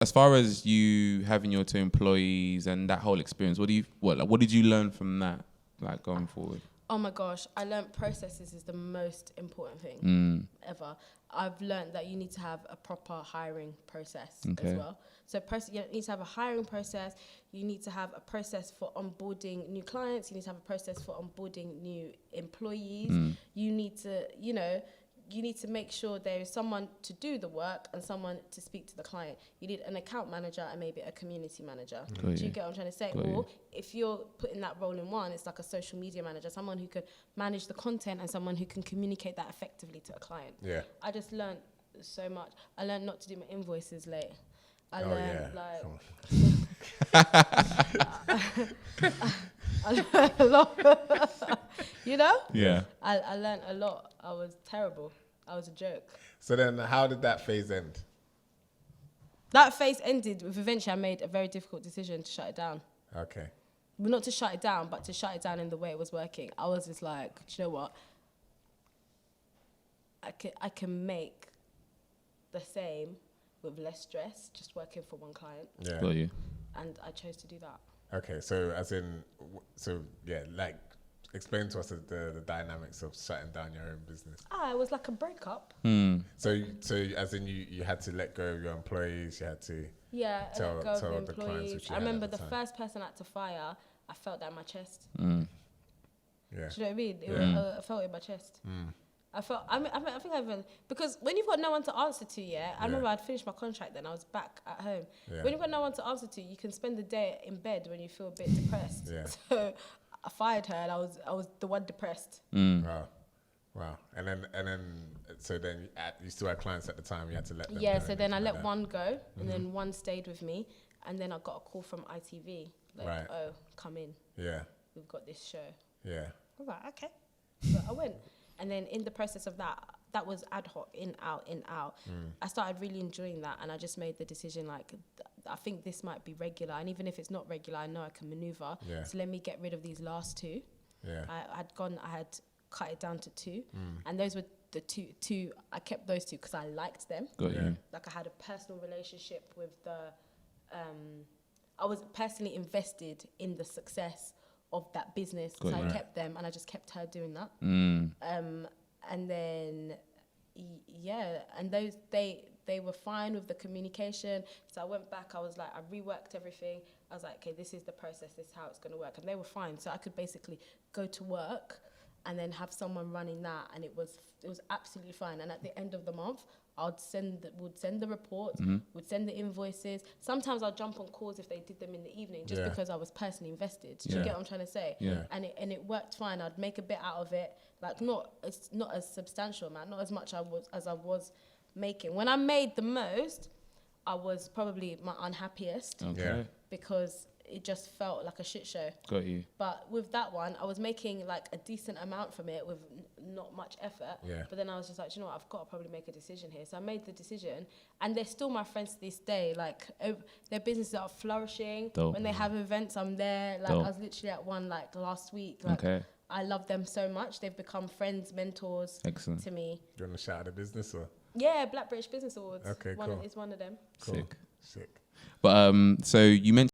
as far as you having your 2 employees and that whole experience, what did you learn from that, like going forward? Oh my gosh, I learned processes is the most important thing ever. I've learned that you need to have a proper hiring process as well. So you need to have a hiring process. You need to have a process for onboarding new clients. You need to have a process for onboarding new employees. You need to, you need to make sure there is someone to do the work and someone to speak to the client. You need an account manager and maybe a community manager. Do you get what I'm trying to say? Or if you're putting that role in one, it's like a social media manager, someone who can manage the content and someone who can communicate that effectively to a client. Yeah. I just learned so much. I learned not to do my invoices late. I learned I learned a lot. Yeah. I learned a lot. I was terrible. I was a joke. So then how did that phase end? That phase ended with eventually I made a very difficult decision to shut it down. Okay. Well, not to shut it down, but to shut it down in the way it was working. I was just like, do you know what? I can make the same with less stress, just working for one client. Yeah. Got you. And I chose to do that. Okay, so explain to us the dynamics of shutting down your own business. It was like a breakup. So as in you had to let go of your employees, you had to tell let go of the clients employees. which you I had remember at the time. first person I had to fire, I felt that in my chest. Yeah. Do you know what I mean? I felt it in my chest. I think I even, because when you've got no one to answer to, I remember I'd finished my contract then, I was back at home. Yeah. When you've got no one to answer to, you can spend the day in bed when you feel a bit depressed. Yeah. So I fired her and I was the one depressed. Wow. And then you still had clients at the time, you had to let them go. Yeah, so then I let one go and then one stayed with me and then I got a call from ITV, like, oh, come in. Yeah. We've got this show. Yeah. I was like, okay. So I went. And then in the process of that was ad hoc, in, out. I started really enjoying that. And I just made the decision, like, I think this might be regular. And even if it's not regular, I know I can maneuver. Yeah. So let me get rid of these last 2. Yeah. I had cut it down to 2. And those were the two, I kept those 2 because I liked them. Got you. Like I had a personal relationship with I was personally invested in the success of that business, so I kept them and I just kept her doing that. And then and those they were fine with the communication. So I went back, I was like, I reworked everything. I was like, okay, this is the process, this is how it's gonna work. And they were fine. So I could basically go to work and then have someone running that, and it was absolutely fine. And at the end of the month, would send the reports, would send the invoices. Sometimes I'd jump on calls if they did them in the evening, just because I was personally invested. Do you get what I'm trying to say? Yeah. And it worked fine. I'd make a bit out of it, like it's not as substantial amount, not as much as I was making. When I made the most, I was probably my unhappiest. Okay. Because it just felt like a shit show. Got you. But with that one, I was making like a decent amount from it with not much effort. Yeah. But then I was just like, you know what, I've got to probably make a decision here. So I made the decision, and they're still my friends to this day. Like their businesses are flourishing. Dope. When they have events, I'm there. Like Dope. I was literally at one like last week. Like, I love them so much. They've become friends, mentors. Excellent. To me. Do you want to shout out the business or? Yeah, Black British Business Awards. Okay, cool. It's one of them. Cool. Sick. Sick. But so you mentioned